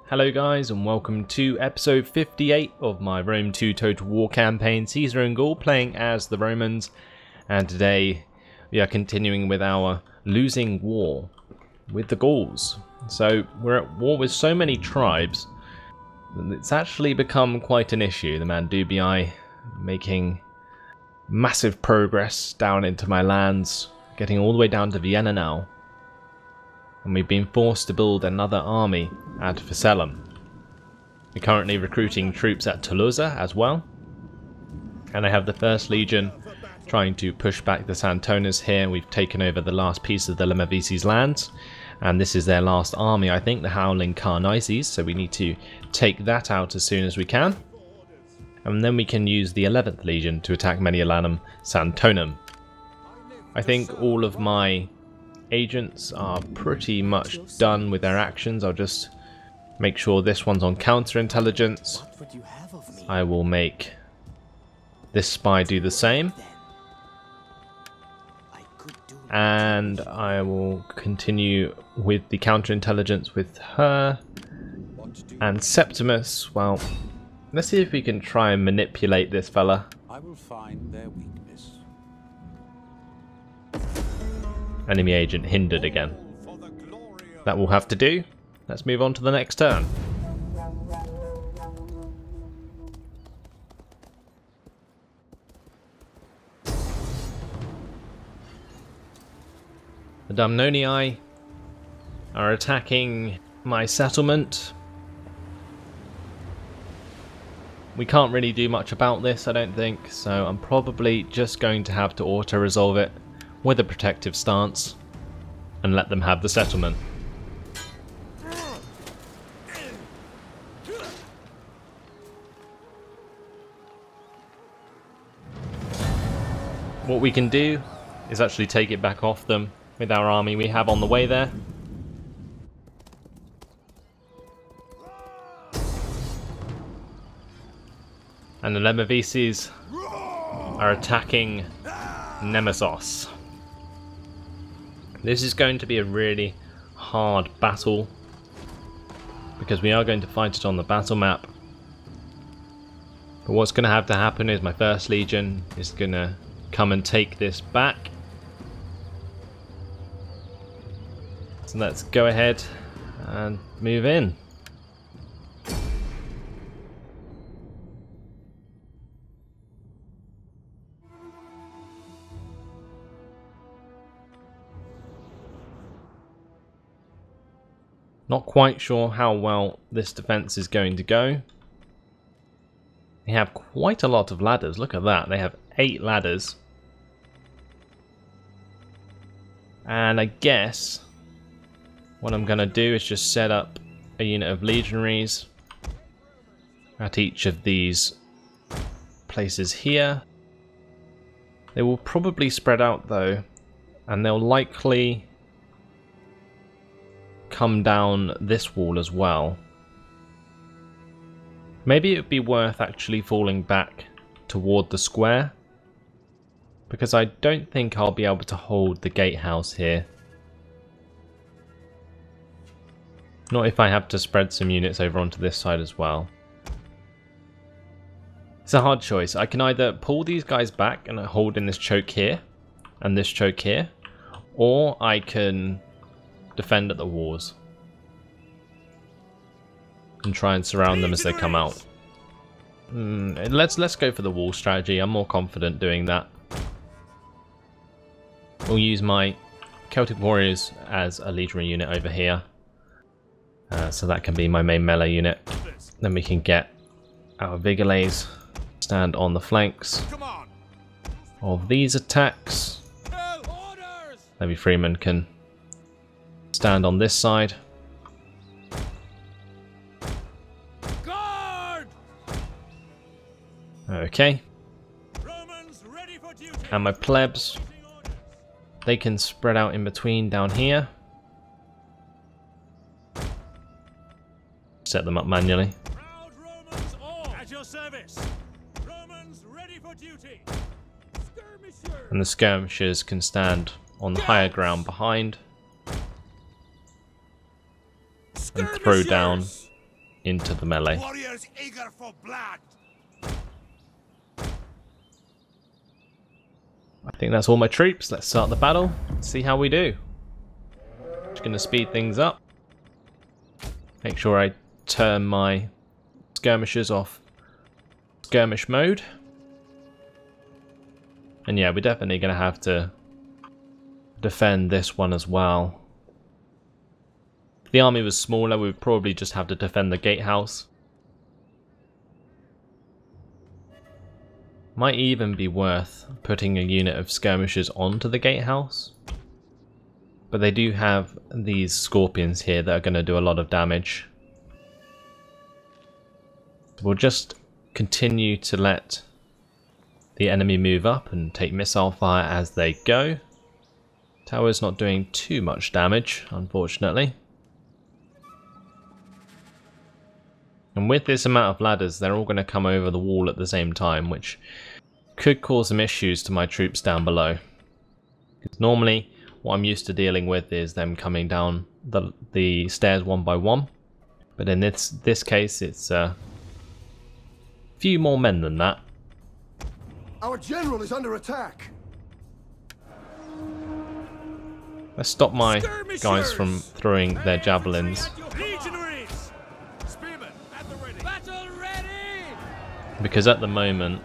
Hello guys and welcome to episode 58 of my Rome 2 Total War campaign, Caesar and Gaul, playing as the Romans. And today we are continuing with our losing war with the Gauls. So we're at war with so many tribes that it's actually become quite an issue. The Mandubii making massive progress down into my lands, getting all the way down to Vienna now. And we've been forced to build another army at Ficellum. We're currently recruiting troops at Toulouse as well. And I have the 1st Legion trying to push back the Santonas here. We've taken over the last piece of the Lemavisi's lands. And this is their last army, I think, the Howling Carnices. So we need to take that out as soon as we can. And then we can use the 11th Legion to attack Mediolanum Santonum. I think all of my agents are pretty much done with their actions. I'll just make sure this one's on counterintelligence. I will make this spy do the same. And I will continue with the counterintelligence with her. And Septimus, well, let's see if we can try and manipulate this fella. I will find their weakness. Enemy agent hindered again. That will have to do. Let's move on to the next turn. The Damnonii are attacking my settlement. We can't really do much about this, I don't think, so I'm probably just going to have to auto-resolve it with a protective stance and let them have the settlement. What we can do is actually take it back off them with our army we have on the way there. And the Lemavisi's are attacking Nemesis. This is going to be a really hard battle because we are going to fight it on the battle map. But what's going to have to happen is my 1st Legion is going to come and take this back. So let's go ahead and move in. Not quite sure how well this defense is going to go. They have quite a lot of ladders. Look at that. They have 8 ladders. And I guess what I'm going to do is just set up a unit of legionaries at each of these places here. They will probably spread out though, and they'll likely come down this wall as well. Maybe it would be worth actually falling back toward the square, because I don't think I'll be able to hold the gatehouse here. Not if I have to spread some units over onto this side as well. It's a hard choice. I can either pull these guys back and hold in this choke here and this choke here, or I can defend at the walls and try and surround them as they come out. Let's go for the wall strategy. I'm more confident doing that. We'll use my Celtic Warriors as a legionary unit over here, so that can be my main melee unit. Then we can get our Vigilades stand on the flanks of these attacks. Maybe Freeman can stand on this side. Okay. And my plebs, they can spread out in between down here. Set them up manually. And the skirmishers can stand on the higher ground behind and throw down into the melee. Warriors eager for blood. I think that's all my troops. Let's start the battle. See how we do. Just going to speed things up. Make sure I turn my skirmishers off skirmish mode. And yeah, we're definitely going to have to defend this one as well. If the army was smaller, we would probably just have to defend the gatehouse. Might even be worth putting a unit of skirmishers onto the gatehouse. But they do have these scorpions here that are going to do a lot of damage. We'll just continue to let the enemy move up and take missile fire as they go. Tower's not doing too much damage, unfortunately. And with this amount of ladders, they're all going to come over the wall at the same time, which could cause some issues to my troops down below. Because normally, what I'm used to dealing with is them coming down the stairs one by one. But in this case, it's a few more men than that. Our general is under attack. Let's stop my guys from throwing their javelins. Legionaries. Spearmen at the ready. Battle ready. Because at the moment,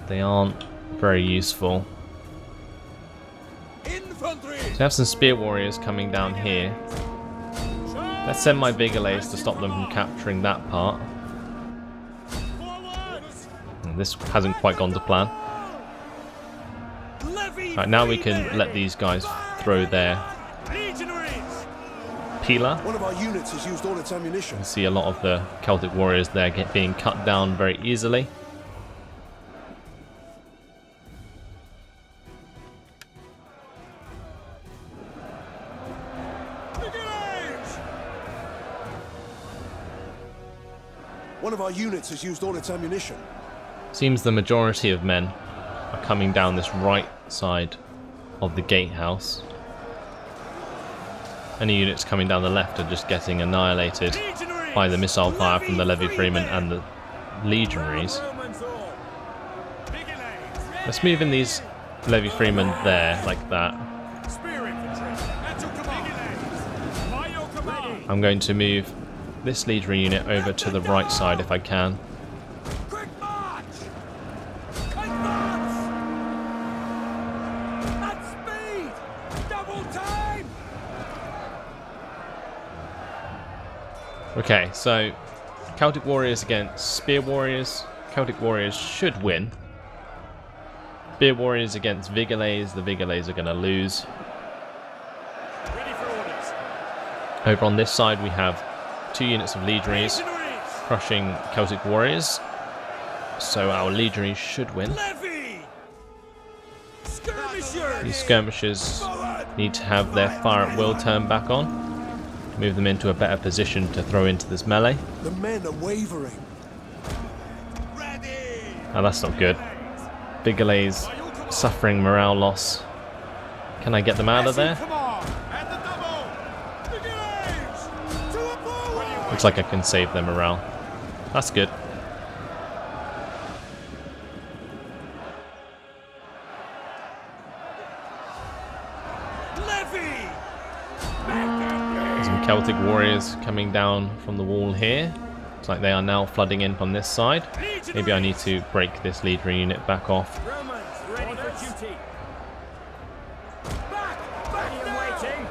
they aren't very useful. Infantry. So I have some spear warriors coming down here. Let's send my vigilades to stop them from capturing that part. And this hasn't quite gone to plan. Right, now we can let these guys throw their peeler. One of our units has used all its ammunition. You can see a lot of the Celtic warriors there being cut down very easily. One of our units has used all its ammunition. Seems the majority of men are coming down this right side of the gatehouse. Any units coming down the left are just getting annihilated by the missile fire from the levy freemen and the legionaries. Let's move in these levy freemen there, like that. I'm going to move this legionary unit over to the right side if I can. Quick march. Quick march. At speed. Double time. Okay, so Celtic warriors against spear warriors. Celtic warriors should win. Spear warriors against vigilades. The vigilades are going to lose. Ready for orders. Over on this side we have 2 units of legionaries crushing Celtic warriors. So our legionaries should win. Levy. Skirmishers. These skirmishers need to have their fire at will turned back on. Move them into a better position to throw into this melee. The men are wavering. Ready. Oh, that's not good. Vigilades suffering morale loss. Can I get them out of there? Come on. At the double. Vigilades. To a forward. Looks like I can save their morale. That's good. Levy. Some Celtic warriors coming down from the wall here. Looks like they are now flooding in from this side. Maybe I need to break this leader unit back off. Romans ready for duty. Back and waiting.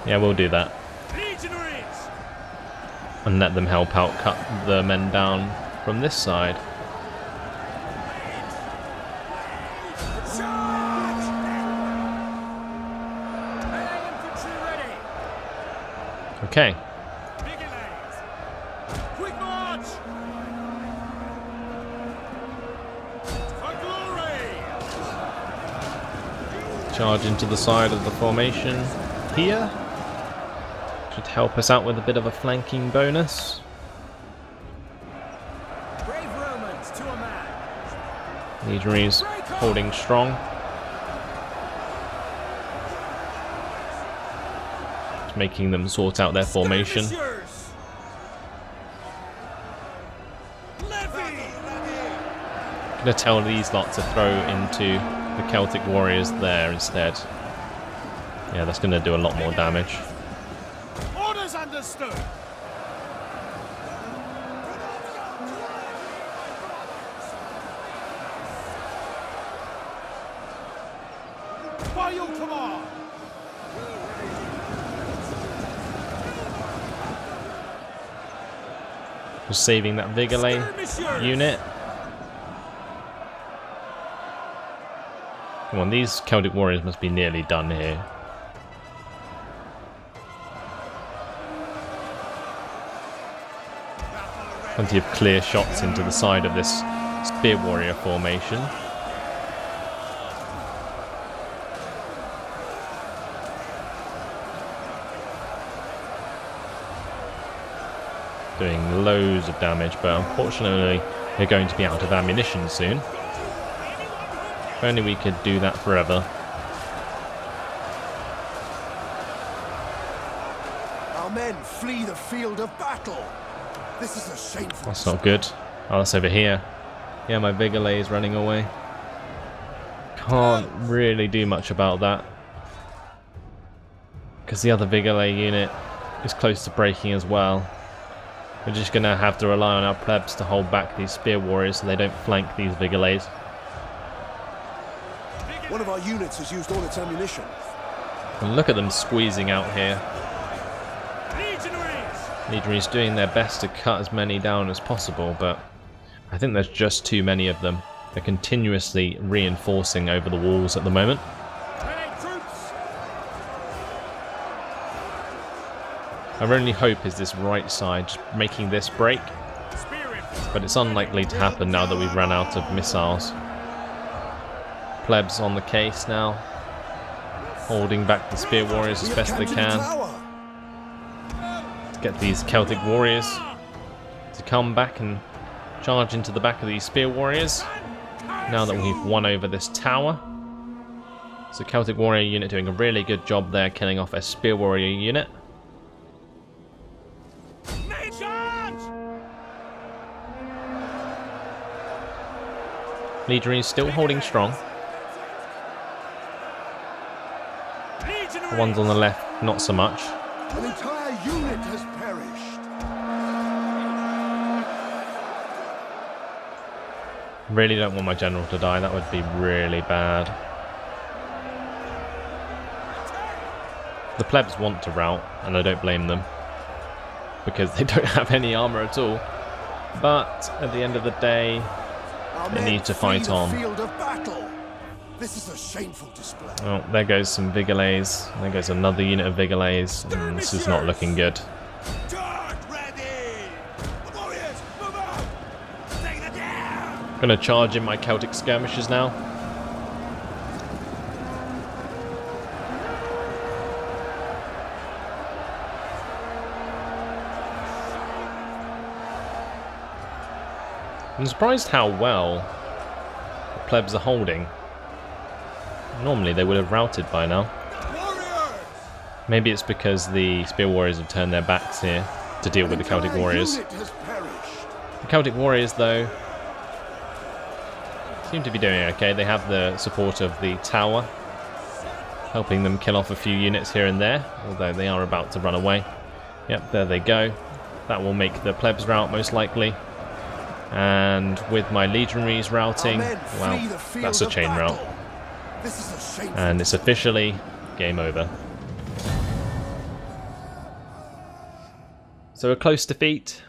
Yeah, we'll do that. Legionaries. And let them help out cut the men down from this side. Charge. Infantry ready. Okay. Vigilades. Quick march. For glory. Charge into the side of the formation here. Should help us out with a bit of a flanking bonus. Brave Romans to a man. Legionaries holding strong. Just making them sort out their formation. Skirmishers. gonna tell these lot to throw into the Celtic warriors there instead. Yeah, that's gonna do a lot more damage. Orders understood. By your command. Just saving that Vigilé unit. Come on, these Celtic warriors must be nearly done here. Plenty of clear shots into the side of this spear warrior formation. Doing loads of damage, but unfortunately they're going to be out of ammunition soon. If only we could do that forever. Our men flee the field of battle. This is a shameful. That's not good. Oh, that's over here. Yeah, my Vigilé is running away. Can't really do much about that, because the other Vigilé unit is close to breaking as well. We're just going to have to rely on our plebs to hold back these spear warriors so they don't flank these Vigilés. One of our units has used all its ammunition. And look at them squeezing out here. Legionaries doing their best to cut as many down as possible, but I think there's just too many of them. They're continuously reinforcing over the walls at the moment. Our only hope is this right side, just making this break. But it's unlikely to happen now that we've run out of missiles. Plebs on the case now, holding back the spear warriors as best they can. To get these Celtic warriors to come back and charge into the back of these spear warriors. Now that we've won over this tower. So Celtic warrior unit doing a really good job there, killing off a spear warrior unit. Legionaries still holding strong. The ones on the left, not so much. An entire unit has perished. Really don't want my general to die. That would be really bad. The plebs want to rout, and I don't blame them, because they don't have any armor at all. But at the end of the day, they need to fight on. This is a shameful display. Oh, there goes some Vigilés. There goes another unit of Vigilés. This is not looking good. I'm gonna charge in my Celtic skirmishers now. I'm surprised how well the plebs are holding. Normally they would have routed by now. Maybe it's because the spear warriors have turned their backs here to deal with the Celtic warriors. The Celtic warriors, though, seem to be doing okay. They have the support of the tower, helping them kill off a few units here and there, although they are about to run away. Yep, there they go. That will make the plebs rout most likely. And with my legionaries routing, well, that's a chain rout. And it's officially game over. So a close defeat.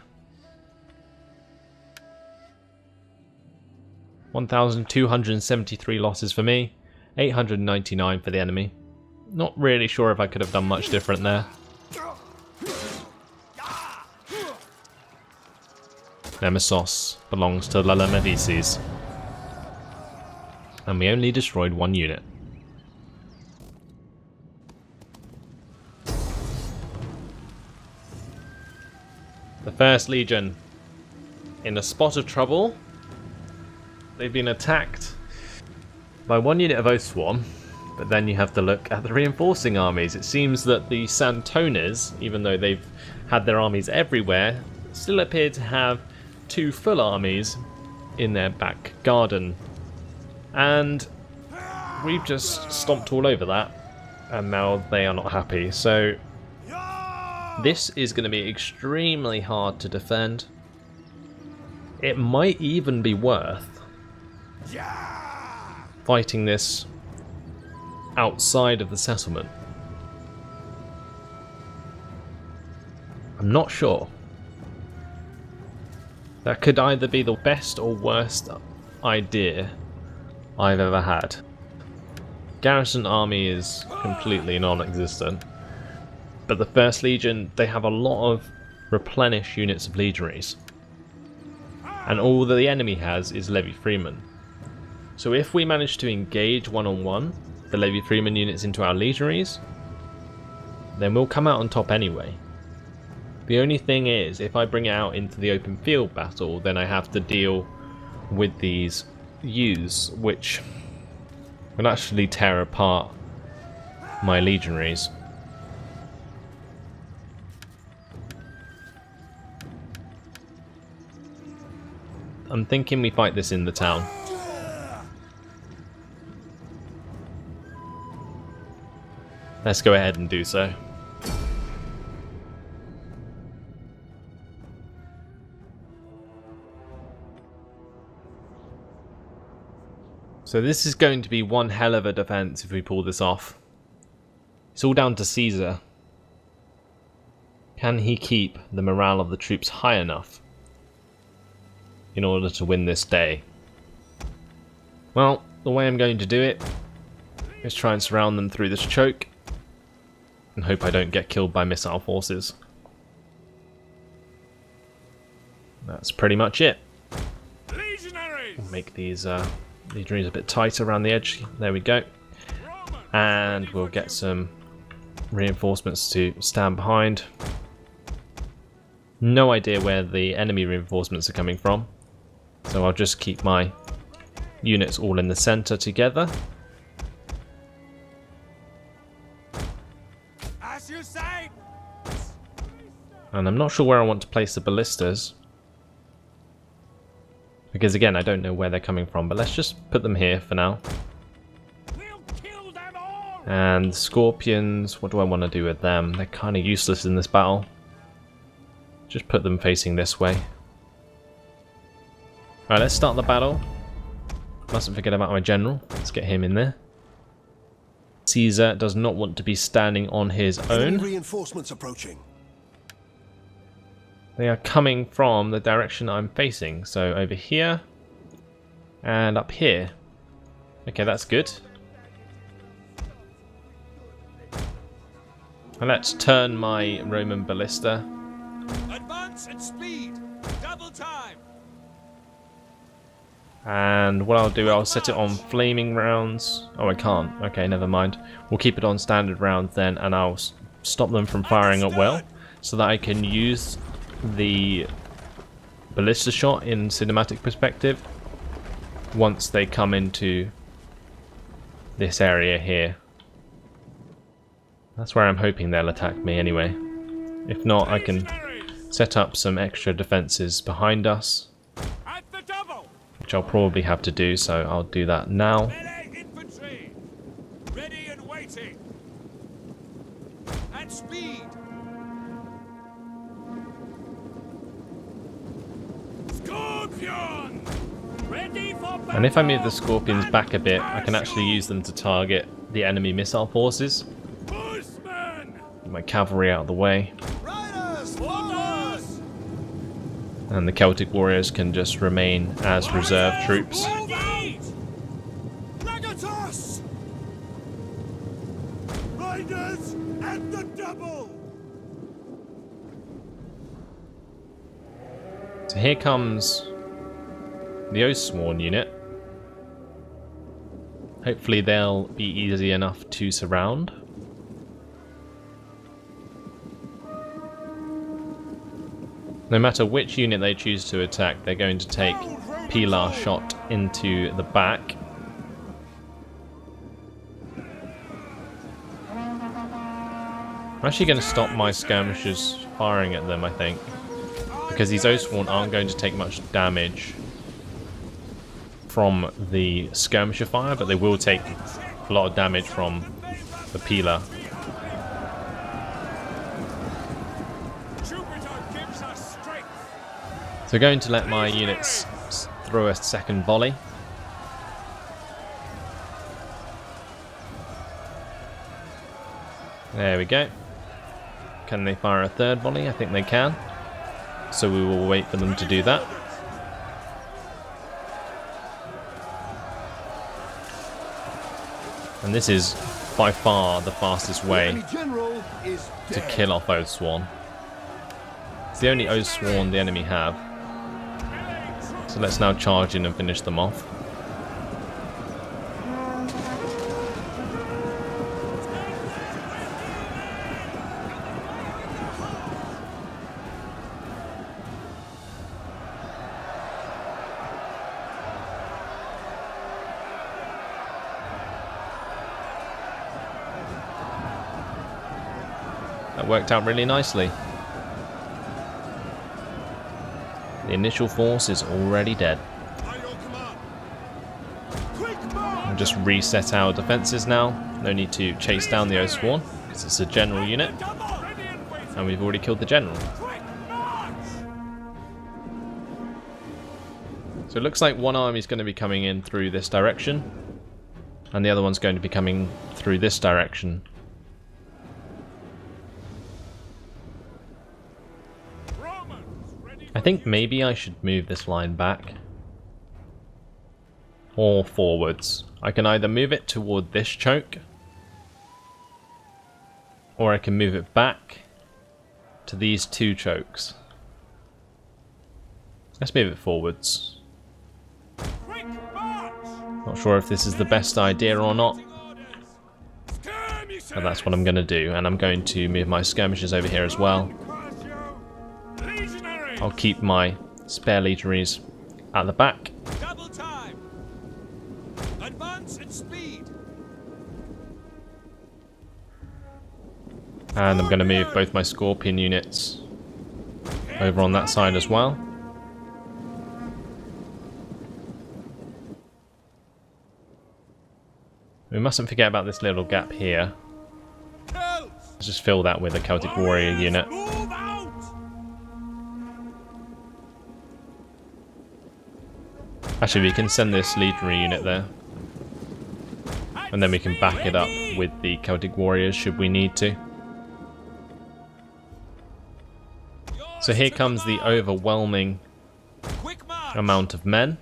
1,273 losses for me, 899 for the enemy. Not really sure if I could have done much different there. Nemesis belongs to Legionaries, and we only destroyed one unit. The First Legion in a spot of trouble. They've been attacked by one unit of Oathsworn, but then you have to look at the reinforcing armies. It seems that the Santones, even though they've had their armies everywhere, still appear to have two full armies in their back garden. And we've just stomped all over that, and now they are not happy. So this is going to be extremely hard to defend. It might even be worth fighting this outside of the settlement. I'm not sure. That could either be the best or worst idea I've ever had. Garrison army is completely non-existent, but the First Legion, they have a lot of replenish units of legionaries, and all that the enemy has is levy freemen. So if we manage to engage one-on-one the levy freeman units into our legionaries, then we'll come out on top anyway. The only thing is, if I bring it out into the open field battle, then I have to deal with these youths, which will actually tear apart my legionaries. I'm thinking we fight this in the town. Let's go ahead and do so. So this is going to be one hell of a defense if we pull this off. It's all down to Caesar. Can he keep the morale of the troops high enough in order to win this day? Well, the way I'm going to do it is try and surround them through this choke and hope I don't get killed by missile forces. That's pretty much it. We'll make these legionaries a bit tighter around the edge. There we go. And we'll get some reinforcements to stand behind. No idea where the enemy reinforcements are coming from, so I'll just keep my units all in the center together. As you say. And I'm not sure where I want to place the ballistas, because again I don't know where they're coming from, but let's just put them here for now. We'll kill them all. And scorpions, what do I want to do with them? They're kind of useless in this battle. Just put them facing this way. Alright, let's start the battle. Mustn't forget about my general. Let's get him in there. Caesar does not want to be standing on his own. Reinforcements approaching. They are coming from the direction I'm facing, so over here and up here. Okay, that's good. And let's turn my Roman ballista. Advance and speed. Double time. And what I'll do, I'll set it on flaming rounds. Oh, I can't. Okay, never mind. We'll keep it on standard rounds then, and I'll stop them from firing at will, so that I can use the ballista shot in cinematic perspective once they come into this area here. That's where I'm hoping they'll attack me anyway. If not, I can set up some extra defenses behind us, At the double. which I'll probably have to do, so I'll do that now. Melee infantry. Ready and waiting. And speed. Scorpion. Ready for battle. And if I move the scorpions back a bit, I can actually use them to target the enemy missile forces. Horsemen. Get my cavalry out of the way, Riders, Orders. and the Celtic warriors can just remain as reserve troops. Ready. Legatus! Riders at the double. So here comes the Oathsworn unit. Hopefully they'll be easy enough to surround. No matter which unit they choose to attack, they're going to take Pilar shot into the back. I'm actually going to stop my skirmishers firing at them, I think, because these Oathsworn aren't going to take much damage from the skirmisher fire, but they will take a lot of damage from the peeler. So going to let my units throw a second volley. There we go. Can they fire a third volley? I think they can. So we will wait for them to do that. And this is by far the fastest way to kill off Oathsworn. It's the only Oathsworn the enemy have. So let's now charge in and finish them off. That worked out really nicely. The initial force is already dead. We'll just reset our defences now. No need to chase down the Oathsworn, because it's a general unit. And we've already killed the general. So it looks like one army is going to be coming in through this direction. And the other one's going to be coming through this direction. I think maybe I should move this line back or forwards. I can either move it toward this choke, or I can move it back to these two chokes. Let's move it forwards. Not sure if this is the best idea or not, but that's what I'm going to do, and I'm going to move my skirmishers over here as well. I'll keep my spare legionaries at the back. Double time. Advance at speed. And I'm going to move both my Scorpion units over on that side as well. We mustn't forget about this little gap here. Let's just fill that with a Celtic Warrior unit. Actually, we can send this legionary unit there. And then we can back it up with the Celtic Warriors should we need to. So here comes the overwhelming amount of men.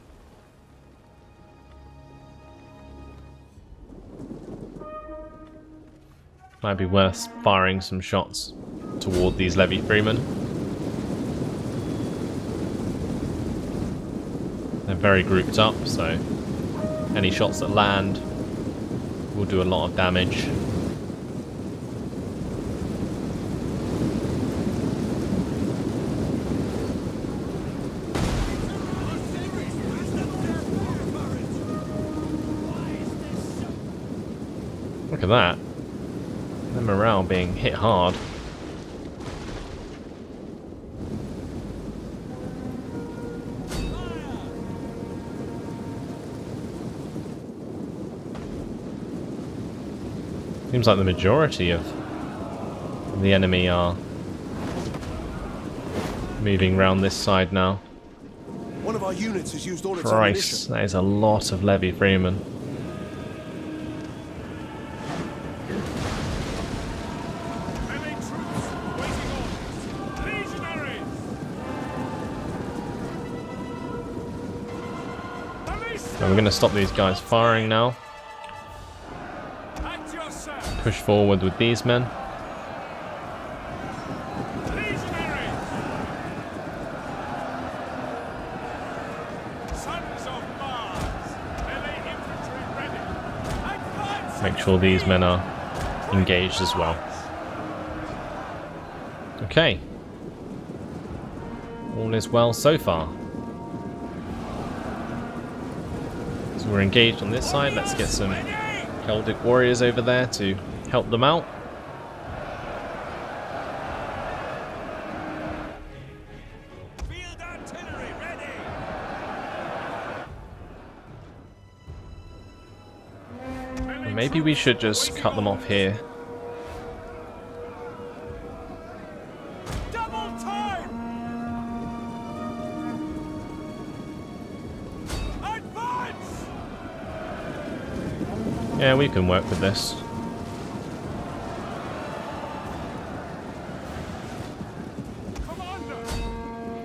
Might be worth firing some shots toward these levy freemen. They're very grouped up, so any shots that land will do a lot of damage. Look at that. The morale being hit hard. Seems like the majority of the enemy are moving around this side now. One of our units has used all its Christ, ammunition. that is a lot of levy freemen. And we're going to stop these guys firing now. Push forward with these men. Make sure these men are engaged as well. Okay. All is well so far. So we're engaged on this side. Let's get some Celtic warriors over there to help them out. Field artillery ready. Maybe we should just cut them off here. Double time! Advance! Yeah, we can work with this.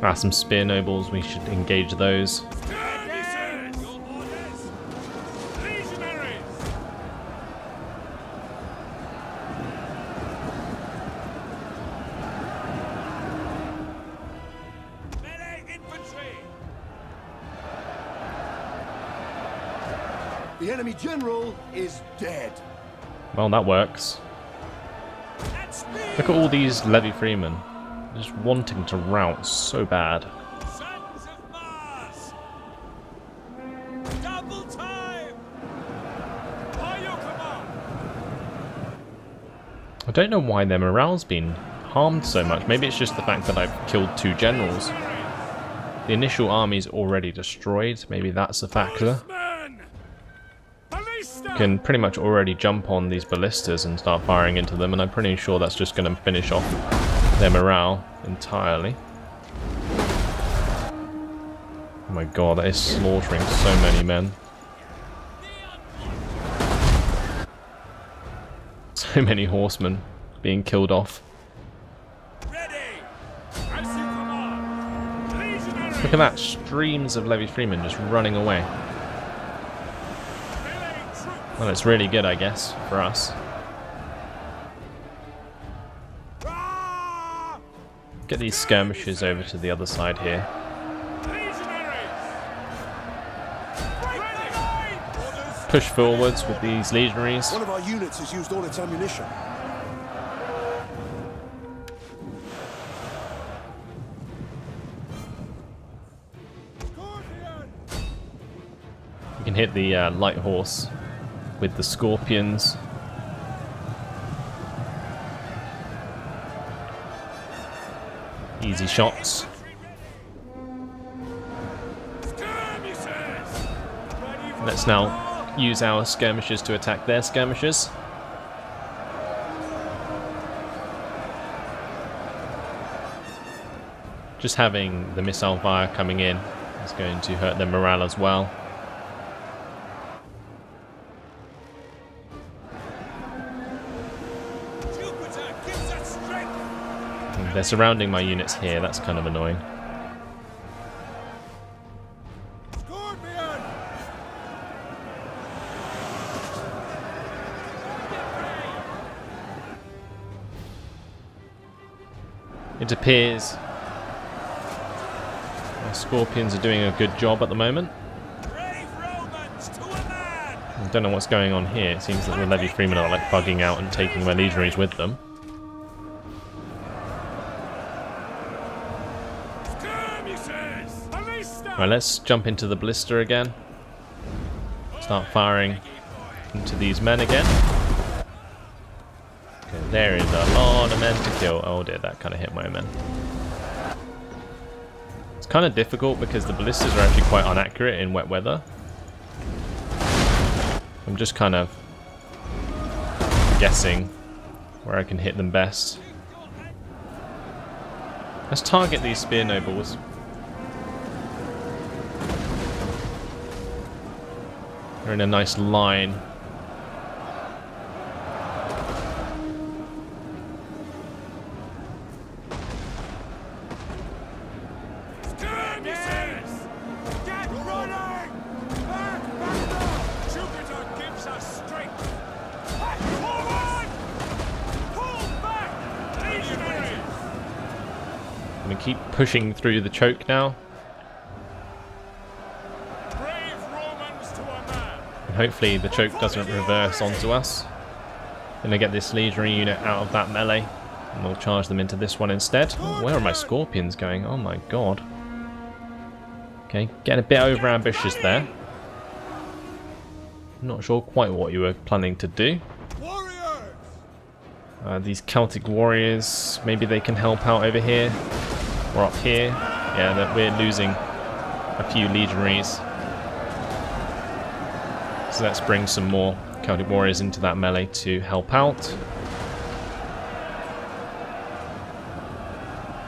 Ah, some spear nobles, we should engage those. Legionaries! Melee infantry! The enemy general is dead. Well, that works. At speed! Look at all these levy freemen. Just wanting to rout so bad. Sons of Mars! Double time! By your command! I don't know why their morale's been harmed so much. Maybe it's just the fact that I've killed 2 generals. The initial army's already destroyed. Maybe that's a factor. Men! Ballista! You can pretty much already jump on these ballistas and start firing into them, and I'm pretty sure that's just going to finish off their morale entirely. Oh my god, that is slaughtering so many men. So many horsemen being killed off. Ready! As you command! Legionaries! Look at that, streams of levy freemen just running away. Melee troops! Well, it's really good, I guess, for us. Ah! Get these skirmishers over to the other side here. Legionaries! Break the line! Orders! Push forwards with these legionaries. One of our units has used all its ammunition. Scorpion! You can hit the light horse with the scorpions. Easy shots. Skirmishers! Ready for Let's now use our skirmishers to attack their skirmishers. Just having the missile fire coming in is going to hurt their morale as well. Jupiter gives us strength! And they're surrounding my units here, that's kind of annoying. Scorpion! It appears our scorpions are doing a good job at the moment. Brave Romans to a man! I don't know what's going on here. It seems that the levy freemen are like bugging out and taking my legionaries with them. Skirmishers! Ballista! Right, let's jump into the ballista again. Start firing into these men again. Okay, there is a lot of men to kill. Oh dear, that kind of hit my men. It's kind of difficult because the ballistas are actually quite inaccurate in wet weather. I'm just kind of guessing where I can hit them best. Let's target these spear nobles. They're in a nice line. Skirmishers! Get running! Back, back up! Jupiter gives us strength! Forward! Pull back! Legionaries! I'm gonna keep pushing through the choke now, Brave Romans to a man! and hopefully the choke doesn't reverse onto us. Gonna get this legionary unit out of that melee, and we'll charge them into this one instead. Oh, where are my scorpions going? Oh my god. Okay, getting a bit over ambitious there. Not sure quite what you were planning to do. Warriors! These Celtic warriors, maybe they can help out over here or up here. Yeah, that we're losing a few legionaries. So let's bring some more Celtic warriors into that melee to help out.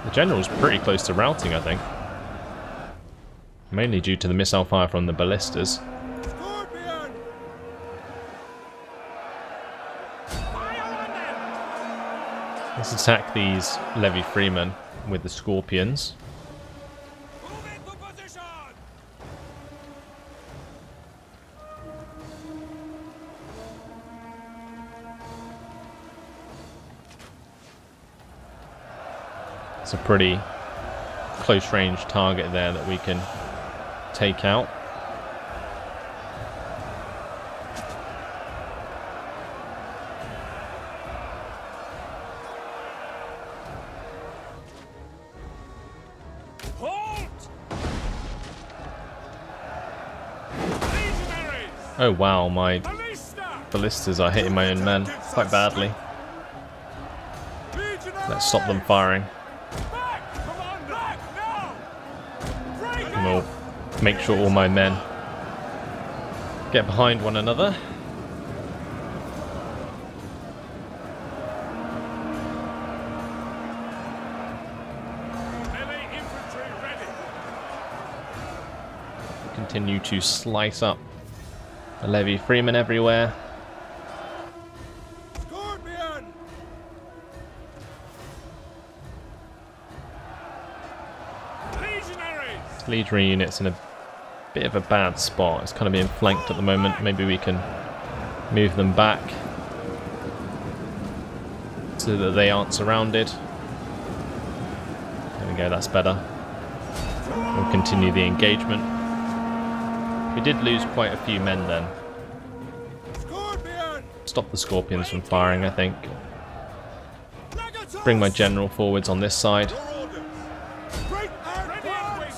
The general's pretty close to routing, I think. Mainly due to the missile fire from the ballistas. Scorpion! Let's attack these levy freemen with the scorpions. Move into position! It's a pretty close range target there that we can take out. Halt! Legionaries! Oh wow, my Ballista! ballistas are hitting my own men quite badly. Legionaries! Let's stop them firing. Back! Commander! Back now! Break And we'll make sure all my men get behind one another. Melee infantry ready! Continue to slice up the levy freemen everywhere. Scorpion! Legionaries! Legionary units in a bit of a bad spot. It's kind of being flanked at the moment. Maybe we can move them back so that they aren't surrounded. There we go, that's better. We'll continue the engagement. We did lose quite a few men then. Scorpion! Stop the scorpions from firing, I think. Legatus! Bring my general forwards on this side. Your orders! Break and ready and wait!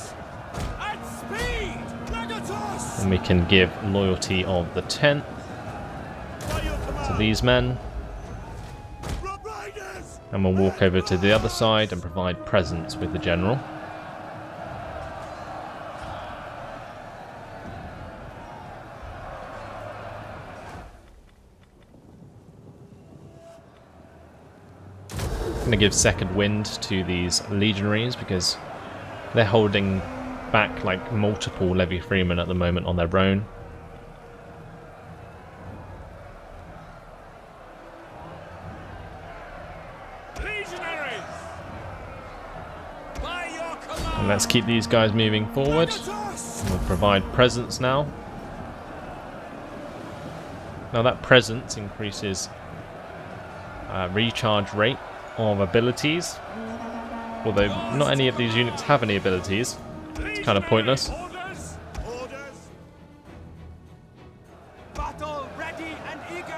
At speed! Legatus! And we can give loyalty of the 10th By your to command! these men. Rob Riders! And we'll walk over to the other side and provide presents with the general. I'm going to give second wind to these legionaries because they're holding back like multiple levy freemen at the moment on their own. Legionaries! By your command! And let's keep these guys moving forward. Legatus! We'll provide presents now. Now that presence increases recharge rate of abilities. Although not any of these units have any abilities. It's kind of pointless. Orders! Orders! Battle ready and eager!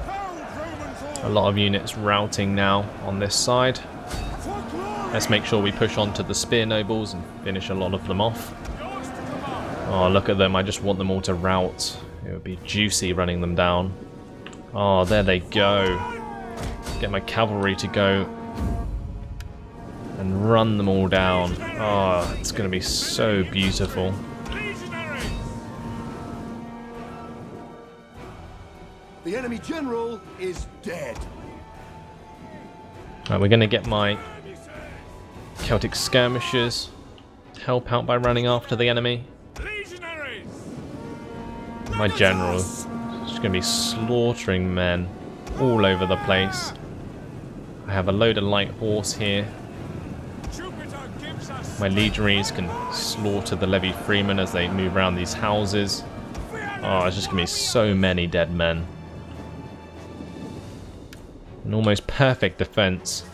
Hold Roman forward! A lot of units routing now on this side. For glory! Let's make sure we push on to the spear nobles and finish a lot of them off. Yours to command! Oh, look at them. I just want them all to rout. It would be juicy running them down. Oh, there they go. Get my cavalry to go and run them all down. Oh, it's going to be so beautiful. Legionaries! The enemy general is dead. Right, we're going to get my Celtic skirmishers to help out by running after the enemy. Legionaries! My general is just going to be slaughtering men all over the place. I have a load of light horse here. Jupiter gives us My legionaries can slaughter the levy freemen as they move around these houses. Oh, it's just going to be so many dead men. An almost perfect defense.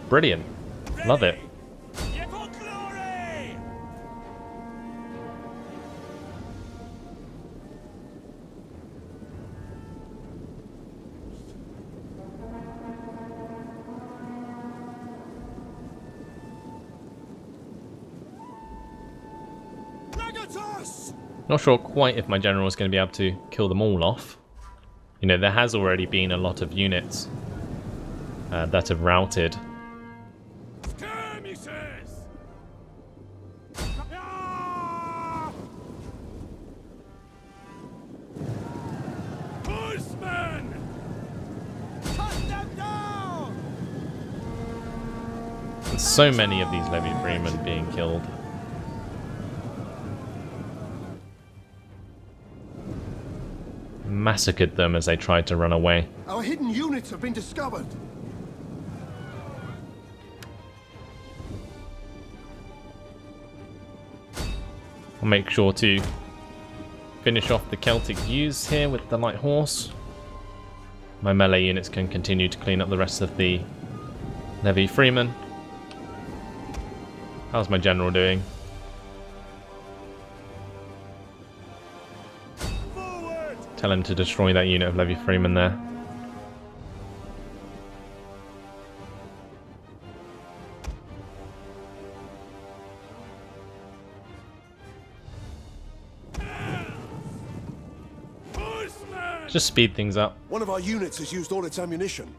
Brilliant. Love it. Yet for glory! Legatus! Not sure quite if my general is going to be able to kill them all off. You know, there has already been a lot of units that have routed. Skirmishes! Ah! So many of these levy freemen being killed. Massacred them as they tried to run away. Our hidden units have been discovered. I'll make sure to finish off the Celtic use here with the light horse. My melee units can continue to clean up the rest of the levy freemen. How's my general doing? Forward! Tell him to destroy that unit of levy freemen there. Horsemen! Just speed things up. One of our units has used all its ammunition.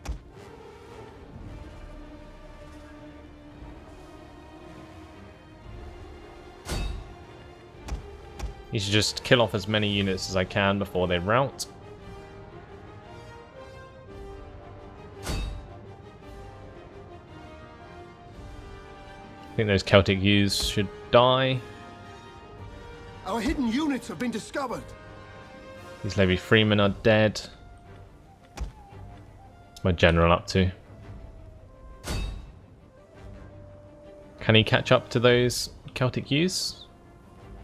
You should just kill off as many units as I can before they rout. I think those Celtic youths should die. Our hidden units have been discovered. These levy freemen are dead. What's my general up to? Can he catch up to those Celtic youths?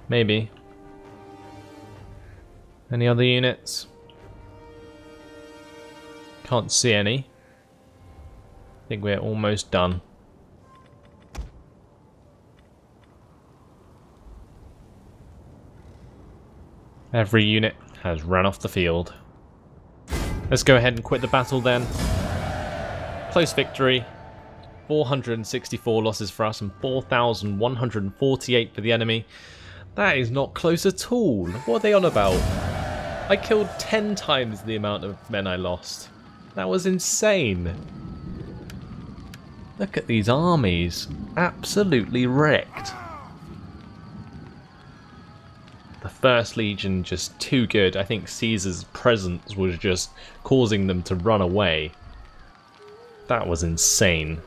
Maybe. Any other units? Can't see any. I think we're almost done. Every unit has run off the field. Let's go ahead and quit the battle then. Close victory. 464 losses for us and 4,148 for the enemy. That is not close at all. What are they on about? I killed 10 times the amount of men I lost. That was insane. Look at these armies. Absolutely wrecked. The First Legion just too good. I think Caesar's presence was just causing them to run away. That was insane.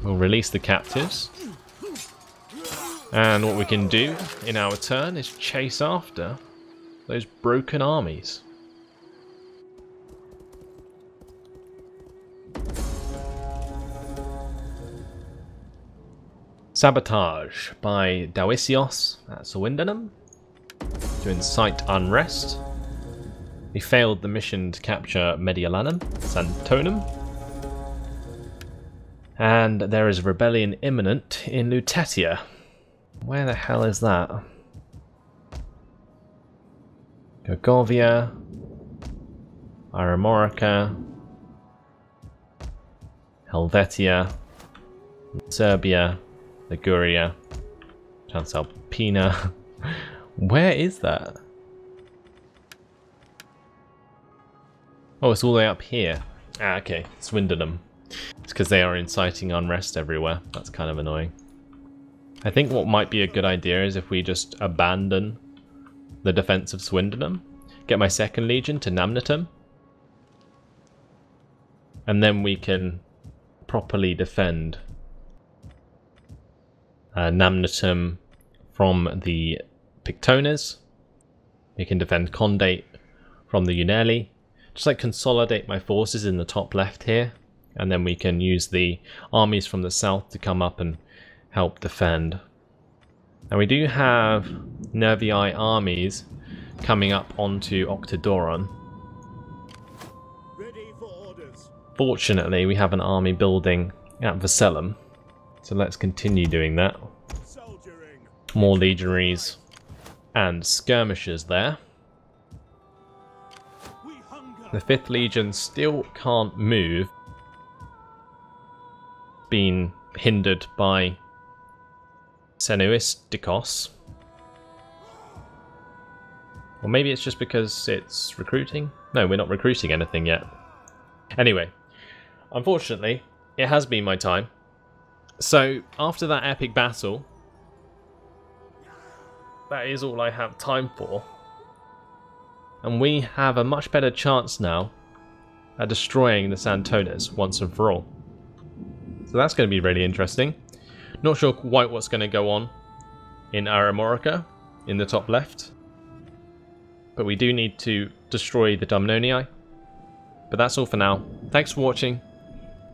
We'll release the captives. And what we can do in our turn is chase after those broken armies. Sabotage by Dawisios at Sawindanum to incite unrest. We failed the mission to capture Mediolanum, Santonum. And there is a rebellion imminent in Lutetia. Where the hell is that? Gergovia, Armorica, Helvetia, Serbia, Liguria, Transalpina. Where is that? Oh, it's all the way up here. Ah, okay, Swindonham. It's because they are inciting unrest everywhere. That's kind of annoying. I think what might be a good idea is if we just abandon the defense of Swindonham, get my second legion to Namnatum, and then we can properly defend Namnatum from the Pictones. We can defend Condate from the Uneli. Just like consolidate my forces in the top left here, and then we can use the armies from the south to come up and help defend. Now we do have Nervii armies coming up onto Octodoron. Ready for orders. Fortunately, we have an army building at Vasellum, so let's continue doing that. Soldiering. More legionaries and skirmishers there. We hunger. The 5th Legion still can't move. Been hindered by Senoistikos. Or maybe it's just because it's recruiting? No, we're not recruiting anything yet. Anyway, unfortunately, it has been my time. So, after that epic battle, that is all I have time for. And we have a much better chance now at destroying the Santones once and for all. So that's going to be really interesting. Not sure quite what's going to go on in Aramorica in the top left. But we do need to destroy the Dumnonii. But that's all for now. Thanks for watching.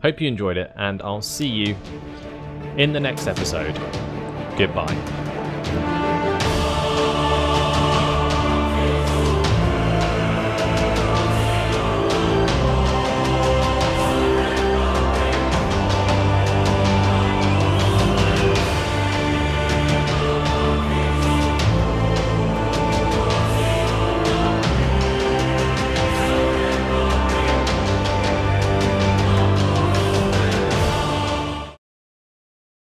Hope you enjoyed it, and I'll see you in the next episode. Goodbye.